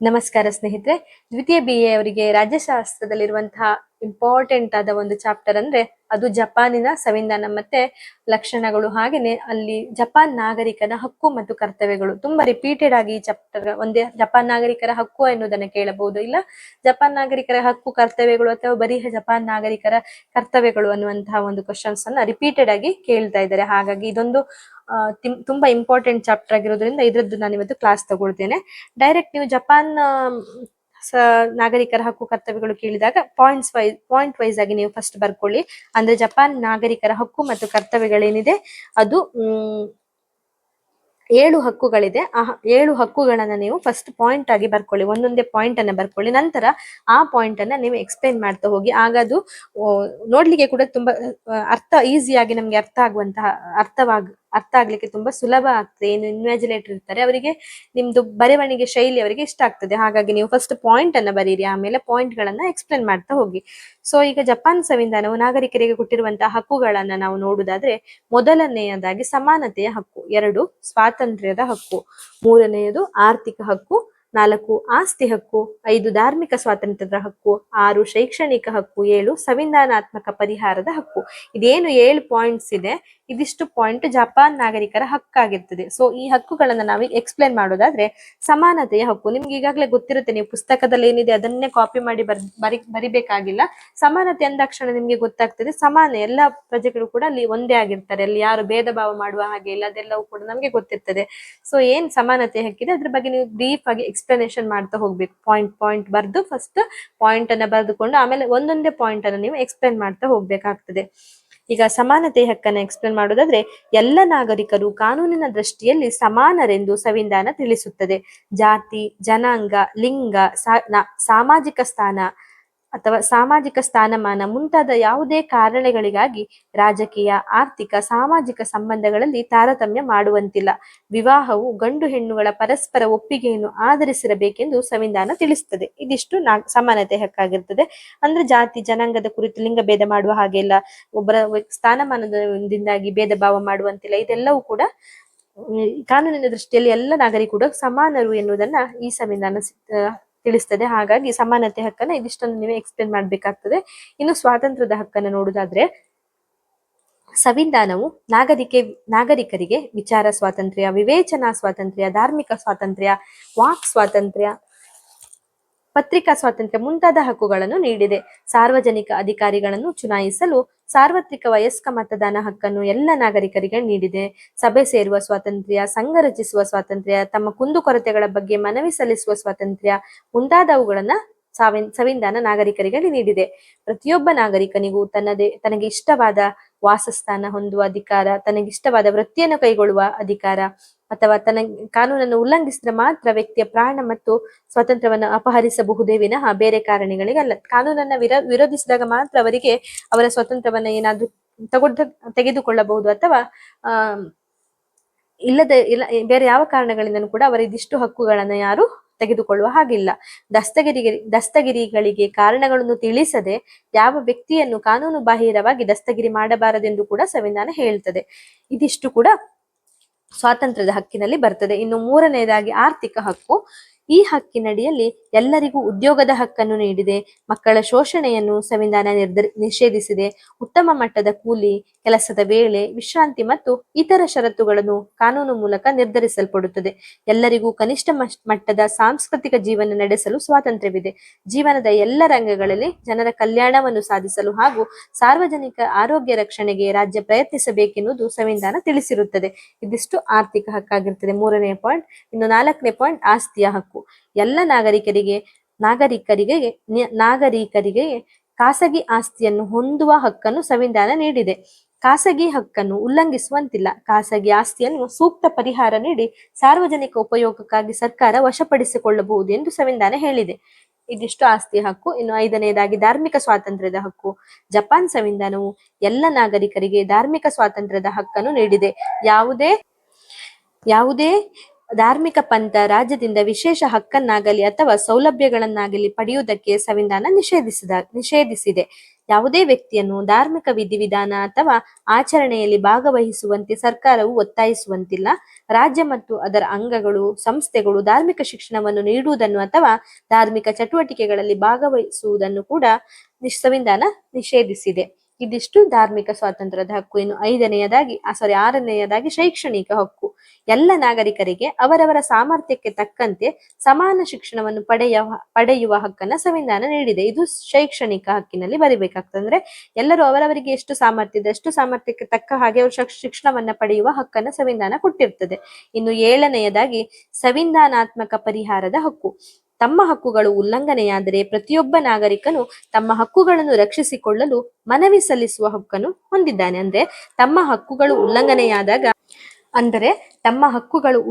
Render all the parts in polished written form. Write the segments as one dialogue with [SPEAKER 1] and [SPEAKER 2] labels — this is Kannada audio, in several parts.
[SPEAKER 1] ನಮಸ್ಕಾರ ಸ್ನೇಹಿತರೆ. ದ್ವಿತೀಯ BA ಅವರಿಗೆ ರಾಜ್ಯಶಾಸ್ತ್ರದಲ್ಲಿರುವಂತಹ ಇಂಪಾರ್ಟೆಂಟ್ ಆದ ಒಂದು ಚಾಪ್ಟರ್ ಅಂದ್ರೆ ಅದು ಜಪಾನಿನ ಸಂವಿಧಾನ ಮತ್ತೆ ಲಕ್ಷಣಗಳು. ಹಾಗೇನೆ ಅಲ್ಲಿ ಜಪಾನ್ ನಾಗರಿಕನ ಹಕ್ಕು ಮತ್ತು ಕರ್ತವ್ಯಗಳು. ತುಂಬಾ ರಿಪೀಟೆಡ್ ಆಗಿ ಈ ಚಾಪ್ಟರ್ ಒಂದೇ ಜಪಾನ್ ನಾಗರಿಕರ ಹಕ್ಕು ಎನ್ನುವುದನ್ನ ಕೇಳಬಹುದು, ಇಲ್ಲ ಜಪಾನ್ ನಾಗರಿಕರ ಹಕ್ಕು ಕರ್ತವ್ಯಗಳು ಅಥವಾ ಬರೀ ಜಪಾನ್ ನಾಗರಿಕರ ಕರ್ತವ್ಯಗಳು ಅನ್ನುವಂತಹ ಒಂದು ಕ್ವಶನ್ಸ್ ಅನ್ನ ರಿಪೀಟೆಡ್ ಆಗಿ ಕೇಳ್ತಾ ಇದ್ದಾರೆ. ಹಾಗಾಗಿ ಇದೊಂದು ತುಂಬಾ ಇಂಪಾರ್ಟೆಂಟ್ ಚಾಪ್ಟರ್ ಆಗಿರೋದ್ರಿಂದ ಇದ್ರದ್ದು ನಾನು ಇವತ್ತು ಕ್ಲಾಸ್ ತಗೊಳ್ತೇನೆ. ಡೈರೆಕ್ಟ್ ನೀವು ಜಪಾನ್ ನಾಗರಿಕರ ಹಕ್ಕು ಕರ್ತವ್ಯಗಳು ಕೇಳಿದಾಗ ಪಾಯಿಂಟ್ ವೈಸ್ ಆಗಿ ನೀವು ಫಸ್ಟ್ ಬರ್ಕೊಳ್ಳಿ. ಅಂದ್ರೆ ಜಪಾನ್ ನಾಗರಿಕರ ಹಕ್ಕು ಮತ್ತು ಕರ್ತವ್ಯಗಳೇನಿದೆ ಅದು 7 ಹಕ್ಕುಗಳಿದೆ. ಆ 7 ಹಕ್ಕುಗಳನ್ನ ನೀವು ಫಸ್ಟ್ ಪಾಯಿಂಟ್ ಆಗಿ ಬರ್ಕೊಳ್ಳಿ, ಒಂದೊಂದೇ ಪಾಯಿಂಟ್ ಅನ್ನ ಬರ್ಕೊಳ್ಳಿ. ನಂತರ ಆ ಪಾಯಿಂಟ್ ಅನ್ನ ನೀವು ಎಕ್ಸ್ಪ್ಲೈನ್ ಮಾಡ್ತಾ ಹೋಗಿ. ಆಗ ಅದು ನೋಡ್ಲಿಕ್ಕೆ ಕೂಡ ತುಂಬಾ ಈಸಿಯಾಗಿ ನಮ್ಗೆ ಅರ್ಥ ಆಗ್ಲಿಕ್ಕೆ ತುಂಬಾ ಸುಲಭ ಆಗ್ತದೆ. ಏನು ಇನ್ವ್ಯಾಜಿಲೇಟರ್ ಇರ್ತಾರೆ ಅವರಿಗೆ ನಿಮ್ದು ಬರವಣಿಗೆ ಶೈಲಿ ಅವರಿಗೆ ಇಷ್ಟ ಆಗ್ತದೆ. ಹಾಗಾಗಿ ನೀವು ಫಸ್ಟ್ ಪಾಯಿಂಟ್ ಅನ್ನ ಬರೀರಿ, ಆಮೇಲೆ ಪಾಯಿಂಟ್ ಗಳನ್ನ ಎಕ್ಸ್ಪ್ಲೇನ್ ಮಾಡ್ತಾ ಹೋಗಿ. ಸೊ ಈಗ ಜಪಾನ್ ಸಂವಿಧಾನವು ನಾಗರಿಕರಿಗೆ ಕೊಟ್ಟಿರುವಂತಹ ಹಕ್ಕುಗಳನ್ನ ನಾವು ನೋಡುದಾದ್ರೆ, ಮೊದಲನೆಯದಾಗಿ ಸಮಾನತೆಯ ಹಕ್ಕು, 2 ಸ್ವಾತಂತ್ರ್ಯದ ಹಕ್ಕು, 3ನೇಯದು ಆರ್ಥಿಕ ಹಕ್ಕು, 4 ಆಸ್ತಿ ಹಕ್ಕು, 5 ಧಾರ್ಮಿಕ ಸ್ವಾತಂತ್ರ್ಯದ ಹಕ್ಕು, 6 ಶೈಕ್ಷಣಿಕ ಹಕ್ಕು, 7 ಸಂವಿಧಾನಾತ್ಮಕ ಪರಿಹಾರದ ಹಕ್ಕು. ಇದೇನು 7 ಪಾಯಿಂಟ್ಸ್ ಇದೆ, ಇದಿಷ್ಟು ಪಾಯಿಂಟ್ ಜಪಾನ್ ನಾಗರಿಕರ ಹಕ್ಕಾಗಿರ್ತದೆ. ಸೊ ಈ ಹಕ್ಕುಗಳನ್ನ ನಾವು ಎಕ್ಸ್ಪ್ಲೇನ್ ಮಾಡೋದಾದ್ರೆ, ಸಮಾನತೆಯ ಹಕ್ಕು ನಿಮ್ಗೆ ಈಗಾಗಲೇ ಗೊತ್ತಿರುತ್ತೆ, ನೀವು ಪುಸ್ತಕದಲ್ಲಿ ಏನಿದೆ ಅದನ್ನೇ ಕಾಪಿ ಮಾಡಿ ಬರಿಬೇಕಾಗಿಲ್ಲ. ಸಮಾನತೆ ಅಂದಾಕ್ಷಣ ನಿಮ್ಗೆ ಗೊತ್ತಾಗ್ತದೆ, ಸಮಾನ ಎಲ್ಲ ಪ್ರಜೆಗಳು ಕೂಡ ಅಲ್ಲಿ ಒಂದೇ ಆಗಿರ್ತಾರೆ, ಅಲ್ಲಿ ಯಾರು ಭೇದ ಭಾವ ಮಾಡುವ ಹಾಗೆ ಇಲ್ಲ, ಅದೆಲ್ಲವೂ ಕೂಡ ನಮ್ಗೆ ಗೊತ್ತಿರ್ತದೆ. ಸೊ ಏನ್ ಸಮಾನತೆ ಹಕ್ಕಿದೆ ಅದ್ರ ಬಗ್ಗೆ ನೀವು ಬ್ರೀಫ್ ಆಗಿ ಎಕ್ಸ್ಪ್ಲನೇಷನ್ ಮಾಡ್ತಾ ಹೋಗ್ಬೇಕು. ಪಾಯಿಂಟ್ ಬರ್ದು ಫಸ್ಟ್ ಪಾಯಿಂಟ್ ಅನ್ನ ಬರೆದುಕೊಂಡು ಆಮೇಲೆ ಒಂದೊಂದೇ ಪಾಯಿಂಟ್ ಅನ್ನ ನೀವು ಎಕ್ಸ್ಪ್ಲೇನ್ ಮಾಡ್ತಾ ಹೋಗ್ಬೇಕಾಗ್ತದೆ. ಈಗ ಸಮಾನತೆ ಹಕ್ಕನ್ನ ಎಕ್ಸ್ಪ್ಲೇನ್ ಮಾಡೋದಾದ್ರೆ, ಎಲ್ಲ ನಾಗರಿಕರು ಕಾನೂನಿನ ದೃಷ್ಟಿಯಲ್ಲಿ ಸಮಾನರೆಂದು ಸಂವಿಧಾನ ತಿಳಿಸುತ್ತದೆ. ಜಾತಿ, ಜನಾಂಗ, ಲಿಂಗ, ಸಾಮಾಜಿಕ ಸ್ಥಾನ ಅಥವಾ ಸಾಮಾಜಿಕ ಸ್ಥಾನಮಾನ ಮುಂತಾದ ಯಾವುದೇ ಕಾರಣಗಳಿಗಾಗಿ ರಾಜಕೀಯ, ಆರ್ಥಿಕ, ಸಾಮಾಜಿಕ ಸಂಬಂಧಗಳಲ್ಲಿ ತಾರತಮ್ಯ ಮಾಡುವಂತಿಲ್ಲ. ವಿವಾಹವು ಗಂಡು ಹೆಣ್ಣುಗಳ ಪರಸ್ಪರ ಒಪ್ಪಿಗೆಯನ್ನು ಆಧರಿಸಿರಬೇಕೆಂದು ಸಂವಿಧಾನ ತಿಳಿಸುತ್ತದೆ. ಇದಿಷ್ಟು ಸಮಾನತೆ ಹಕ್ಕಾಗಿರ್ತದೆ. ಅಂದ್ರೆ ಜಾತಿ, ಜನಾಂಗದ ಕುರಿತು ಲಿಂಗಭೇದ ಮಾಡುವ ಹಾಗೆಲ್ಲ, ಒಬ್ಬರ ಸ್ಥಾನಮಾನದಿಂದಾಗಿ ಭೇದ ಭಾವ ಮಾಡುವಂತಿಲ್ಲ. ಇದೆಲ್ಲವೂ ಕೂಡ ಕಾನೂನಿನ ದೃಷ್ಟಿಯಲ್ಲಿ ಎಲ್ಲ ನಾಗರಿಕರು ಸಮಾನರು ಎನ್ನುವುದನ್ನ ಈ ಸಂವಿಧಾನ ತಿಳಿಸ್ತದೆ. ಹಾಗಾಗಿ ಸಮಾನತೆ ಹಕ್ಕನ್ನ ಇದಿಷ್ಟನ್ನು ನೀವೇ ಎಕ್ಸ್ಪ್ಲೇನ್ ಮಾಡ್ಬೇಕಾಗ್ತದೆ. ಇನ್ನು ಸ್ವಾತಂತ್ರ್ಯದ ಹಕ್ಕನ್ನ ನೋಡುದಾದ್ರೆ, ಸಂವಿಧಾನವು ನಾಗರಿಕರಿಗೆ ವಿಚಾರ ಸ್ವಾತಂತ್ರ್ಯ, ವಿವೇಚನಾ ಸ್ವಾತಂತ್ರ್ಯ, ಧಾರ್ಮಿಕ ಸ್ವಾತಂತ್ರ್ಯ, ವಾಕ್ ಸ್ವಾತಂತ್ರ್ಯ, ಪತ್ರಿಕಾ ಸ್ವಾತಂತ್ರ್ಯ ಮುಂತಾದ ಹಕ್ಕುಗಳನ್ನು ನೀಡಿದೆ. ಸಾರ್ವಜನಿಕ ಅಧಿಕಾರಿಗಳನ್ನು ಚುನಾಯಿಸಲು ಸಾರ್ವತ್ರಿಕ ವಯಸ್ಕ ಮತದಾನ ಹಕ್ಕನ್ನು ಎಲ್ಲ ನಾಗರಿಕರಿಗೆ ನೀಡಿದೆ. ಸಭೆ ಸೇರುವ ಸ್ವಾತಂತ್ರ್ಯ, ಸಂಘ ರಚಿಸುವ ಸ್ವಾತಂತ್ರ್ಯ, ತಮ್ಮ ಕುಂದುಕೊರತೆಗಳ ಬಗ್ಗೆ ಮನವಿ ಸಲ್ಲಿಸುವ ಸ್ವಾತಂತ್ರ್ಯ ಮುಂತಾದವುಗಳನ್ನ ಸಂವಿಧಾನ ನಾಗರಿಕರಿಗೆ ನೀಡಿದೆ. ಪ್ರತಿಯೊಬ್ಬ ನಾಗರಿಕನಿಗೂ ತನಗೆ ಇಷ್ಟವಾದ ವಾಸಸ್ಥಾನ ಹೊಂದುವ ಅಧಿಕಾರ, ತನಗಿಷ್ಟವಾದ ವೃತ್ತಿಯನ್ನು ಕೈಗೊಳ್ಳುವ ಅಧಿಕಾರ, ಅಥವಾ ಕಾನೂನನ್ನು ಉಲ್ಲಂಘಿಸಿದ್ರೆ ಮಾತ್ರ ವ್ಯಕ್ತಿಯ ಪ್ರಾಣ ಮತ್ತು ಸ್ವಾತಂತ್ರ್ಯವನ್ನು ಅಪಹರಿಸಬಹುದೇ ವಿನಃ ಬೇರೆ ಕಾರಣಗಳಿಗಲ್ಲ. ಕಾನೂನನ್ನ ವಿರೋಧಿಸಿದಾಗ ಮಾತ್ರ ಅವರಿಗೆ ಅವರ ಸ್ವಾತಂತ್ರ್ಯವನ್ನ ಏನಾದ್ರೂ ತೆಗೆದುಕೊಳ್ಳಬಹುದು, ಅಥವಾ ಇಲ್ಲ ಬೇರೆ ಯಾವ ಕಾರಣಗಳಿಂದನೂ ಕೂಡ ಅವರ ಇದಿಷ್ಟು ಹಕ್ಕುಗಳನ್ನ ಯಾರು ತೆಗೆದುಕೊಳ್ಳುವ ಹಾಗಿಲ್ಲ. ದಸ್ತಗಿರಿಗಳಿಗೆ ಕಾರಣಗಳನ್ನು ತಿಳಿಸದೆ ಯಾವ ವ್ಯಕ್ತಿಯನ್ನು ಕಾನೂನು ಬಾಹಿರವಾಗಿ ದಸ್ತಗಿರಿ ಮಾಡಬಾರದೆಂದು ಕೂಡ ಸಂವಿಧಾನ ಹೇಳ್ತದೆ. ಇದಿಷ್ಟು ಕೂಡ ಸ್ವಾತಂತ್ರ್ಯದ ಹಕ್ಕಿನಲ್ಲಿ ಬರ್ತದೆ. ಇನ್ನು 3ನೇದಾಗಿ ಆರ್ಥಿಕ ಹಕ್ಕು. ಈ ಹಕ್ಕಿನಡಿಯಲ್ಲಿ ಎಲ್ಲರಿಗೂ ಉದ್ಯೋಗದ ಹಕ್ಕನ್ನು ನೀಡಿದೆ. ಮಕ್ಕಳ ಶೋಷಣೆಯನ್ನು ಸಂವಿಧಾನ ನಿಷೇಧಿಸಿದೆ. ಉತ್ತಮ ಮಟ್ಟದ ಕೂಲಿ, ಕೆಲಸದ ವೇಳೆ, ವಿಶ್ರಾಂತಿ ಮತ್ತು ಇತರ ಷರತ್ತುಗಳನ್ನು ಕಾನೂನು ಮೂಲಕ ನಿರ್ಧರಿಸಲ್ಪಡುತ್ತದೆ. ಎಲ್ಲರಿಗೂ ಕನಿಷ್ಠ ಮಟ್ಟದ ಸಾಂಸ್ಕೃತಿಕ ಜೀವನ ನಡೆಸಲು ಸ್ವಾತಂತ್ರ್ಯವಿದೆ. ಜೀವನದ ಎಲ್ಲ ರಂಗಗಳಲ್ಲಿ ಜನರ ಕಲ್ಯಾಣವನ್ನು ಸಾಧಿಸಲು ಹಾಗೂ ಸಾರ್ವಜನಿಕ ಆರೋಗ್ಯ ರಕ್ಷಣೆಗೆ ರಾಜ್ಯ ಪ್ರಯತ್ನಿಸಬೇಕೆನ್ನುವುದು ಸಂವಿಧಾನ ತಿಳಿಸಿರುತ್ತದೆ. ಇದಿಷ್ಟು ಆರ್ಥಿಕ ಹಕ್ಕಾಗಿರ್ತದೆ, 3ನೇ ಪಾಯಿಂಟ್. ಇನ್ನು 4ನೇ ಪಾಯಿಂಟ್ ಆಸ್ತಿಯ ಹಕ್ಕು. ಎಲ್ಲ ನಾಗರಿಕರಿಗೆ ಖಾಸಗಿ ಆಸ್ತಿಯನ್ನು ಹೊಂದುವ ಹಕ್ಕನ್ನು ಸಂವಿಧಾನ ನೀಡಿದೆ. ಖಾಸಗಿ ಹಕ್ಕನ್ನು ಉಲ್ಲಂಘಿಸುವಂತಿಲ್ಲ. ಖಾಸಗಿ ಆಸ್ತಿಯನ್ನು ಸೂಕ್ತ ಪರಿಹಾರ ನೀಡಿ ಸಾರ್ವಜನಿಕ ಉಪಯೋಗಕ್ಕಾಗಿ ಸರ್ಕಾರ ವಶಪಡಿಸಿಕೊಳ್ಳಬಹುದು ಎಂದು ಸಂವಿಧಾನ ಹೇಳಿದೆ. ಇದಿಷ್ಟು ಆಸ್ತಿಯ ಹಕ್ಕು. ಇನ್ನು 5ನೇದಾಗಿ ಧಾರ್ಮಿಕ ಸ್ವಾತಂತ್ರ್ಯದ ಹಕ್ಕು. ಜಪಾನ್ ಸಂವಿಧಾನವು ಎಲ್ಲ ನಾಗರಿಕರಿಗೆ ಧಾರ್ಮಿಕ ಸ್ವಾತಂತ್ರ್ಯದ ಹಕ್ಕನ್ನು ನೀಡಿದೆ. ಯಾವುದೇ ಧಾರ್ಮಿಕ ಪಂಥ ರಾಜ್ಯದಿಂದ ವಿಶೇಷ ಹಕ್ಕನ್ನಾಗಲಿ ಅಥವಾ ಸೌಲಭ್ಯಗಳನ್ನಾಗಲಿ ಪಡೆಯುವುದಕ್ಕೆ ಸಂವಿಧಾನ ನಿಷೇಧಿಸಿದೆ. ಯಾವುದೇ ವ್ಯಕ್ತಿಯನ್ನು ಧಾರ್ಮಿಕ ವಿಧಿವಿಧಾನ ಅಥವಾ ಆಚರಣೆಯಲ್ಲಿ ಭಾಗವಹಿಸುವಂತೆ ಸರ್ಕಾರವು ಒತ್ತಾಯಿಸುವಂತಿಲ್ಲ. ರಾಜ್ಯ ಮತ್ತು ಅದರ ಅಂಗಗಳು, ಸಂಸ್ಥೆಗಳು ಧಾರ್ಮಿಕ ಶಿಕ್ಷಣವನ್ನು ನೀಡುವುದನ್ನು ಅಥವಾ ಧಾರ್ಮಿಕ ಚಟುವಟಿಕೆಗಳಲ್ಲಿ ಭಾಗವಹಿಸುವುದನ್ನು ಕೂಡ ಸಂವಿಧಾನ ನಿಷೇಧಿಸಿದೆ. ಇದಿಷ್ಟು ಧಾರ್ಮಿಕ ಸ್ವಾತಂತ್ರ್ಯದ ಹಕ್ಕು. ಇನ್ನು ಆರನೆಯದಾಗಿ ಶೈಕ್ಷಣಿಕ ಹಕ್ಕು. ಎಲ್ಲ ನಾಗರಿಕರಿಗೆ ಅವರವರ ಸಾಮರ್ಥ್ಯಕ್ಕೆ ತಕ್ಕಂತೆ ಸಮಾನ ಶಿಕ್ಷಣವನ್ನು ಪಡೆಯುವ ಹಕ್ಕನ್ನ ಸಂವಿಧಾನ ನೀಡಿದೆ. ಇದು ಶೈಕ್ಷಣಿಕ ಹಕ್ಕಿನಲ್ಲಿ ಬರಿಬೇಕಾಗ್ತದೆ. ಎಲ್ಲರೂ ಅವರವರಿಗೆ ಎಷ್ಟು ಸಾಮರ್ಥ್ಯ ಇದೆ ಅಷ್ಟು ಸಾಮರ್ಥ್ಯಕ್ಕೆ ತಕ್ಕ ಹಾಗೆ ಅವರು ಶಿಕ್ಷಣವನ್ನ ಪಡೆಯುವ ಹಕ್ಕನ್ನ ಸಂವಿಧಾನ ಕೊಟ್ಟಿರ್ತದೆ. ಇನ್ನು 7ನೆಯದಾಗಿ ಸಂವಿಧಾನಾತ್ಮಕ ಪರಿಹಾರದ ಹಕ್ಕು. ತಮ್ಮ ಹಕ್ಕುಗಳು ಉಲ್ಲಂಘನೆಯಾದರೆ ಪ್ರತಿಯೊಬ್ಬ ನಾಗರಿಕನು ತಮ್ಮ ಹಕ್ಕುಗಳನ್ನು ರಕ್ಷಿಸಿಕೊಳ್ಳಲು ಮನವಿ ಸಲ್ಲಿಸುವ ಹಕ್ಕನ್ನು ಹೊಂದಿದ್ದಾನೆ. ತಮ್ಮ ಹಕ್ಕುಗಳು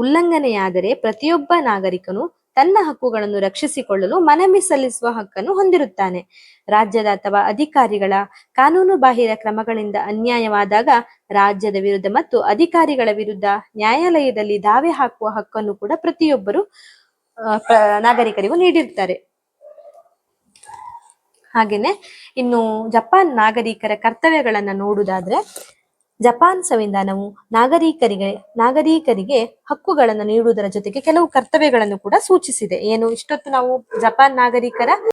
[SPEAKER 1] ಉಲ್ಲಂಘನೆಯಾದರೆ ಪ್ರತಿಯೊಬ್ಬ ನಾಗರಿಕನು ತನ್ನ ಹಕ್ಕುಗಳನ್ನು ರಕ್ಷಿಸಿಕೊಳ್ಳಲು ಮನವಿ ಸಲ್ಲಿಸುವ ಹಕ್ಕನ್ನು ಹೊಂದಿರುತ್ತಾನೆ. ರಾಜ್ಯದ ಅಥವಾ ಅಧಿಕಾರಿಗಳ ಕಾನೂನು ಬಾಹಿರ ಕ್ರಮಗಳಿಂದ ಅನ್ಯಾಯವಾದಾಗ ರಾಜ್ಯದ ವಿರುದ್ಧ ಮತ್ತು ಅಧಿಕಾರಿಗಳ ವಿರುದ್ಧ ನ್ಯಾಯಾಲಯದಲ್ಲಿ ದಾವೆ ಹಾಕುವ ಹಕ್ಕನ್ನು ಕೂಡ ಪ್ರತಿಯೊಬ್ಬರು ನಾಗರಿಕರಿಗೂ ನೀಡಿರ್ತಾರೆ. ಹಾಗೇನೆ ಇನ್ನು ಜಪಾನ್ ನಾಗರಿಕರ ಕರ್ತವ್ಯಗಳನ್ನ ನೋಡುವುದಾದ್ರೆ, ಜಪಾನ್ ಸಂವಿಧಾನವು ನಾಗರಿಕರಿಗೆ ಹಕ್ಕುಗಳನ್ನು ನೀಡುವುದರ ಜೊತೆಗೆ ಕೆಲವು ಕರ್ತವ್ಯಗಳನ್ನು ಕೂಡ ಸೂಚಿಸಿದೆ. ಇಷ್ಟೊತ್ತು ನಾವು ಜಪಾನ್ ನಾಗರಿಕರ